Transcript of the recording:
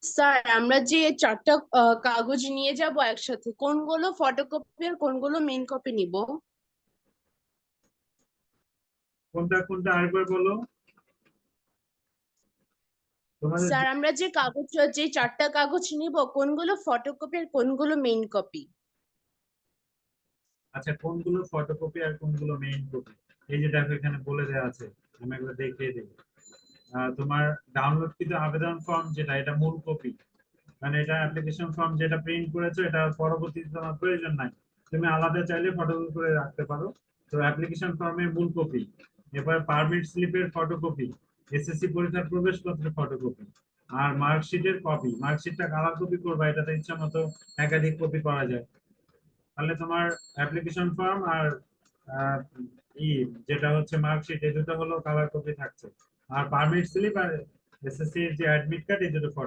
Sir আমরা যে চারটা কাগজ নিয়ে যাব একসাথে, কোনগুলো ফটোকপি আর কোনগুলো মেইন কপি নিব? কোনটা কোনটা আরেকবার বলো তোমাদের। স্যার আমরা যে চারটা কাগজ নিব, কোনগুলো ফটোকপি আর কোনগুলো মেইন কপি? আচ্ছা, কোনগুলো ফটোকপি আর কোনগুলো মেইন কপি? এই যে দেখো এখানে বলে দেওয়া আছে, আমি একবার দেখিয়ে দিই। তোমার ডাউনলোডকৃত আবেদন ফর্ম যেটা, এটা মূল কপি। মানে এটা অ্যাপ্লিকেশন ফর্ম যেটা প্রিন্ট করেছো, এটা পরবর্তীতে তোমার প্রয়োজন নাই, তুমি আলাদা চাইলে ফটোকপি করে রাখতে পারো। তো অ্যাপ্লিকেশন ফর্মের মূল কপি, এরপর পারমিট স্লিপের ফটোকপি, এসএসসি পরীক্ষার প্রবেশপত্রের ফটোকপি, আর মার্কশিটের কপি। মার্কশিটটা কালার কপি করবা, এটাতে ইচ্ছা মতো একাধিক কপি করা যায়। তাহলে তোমার অ্যাপ্লিকেশন ফর্ম আর আহ, ই যেটা হচ্ছে মার্কশিট, এই দুটো হলো কালার কপি থাকছে। আর পারমিট স্লিপ আর এসএসসি এর যে অ্যাডমিট কার্ড, এই দুটো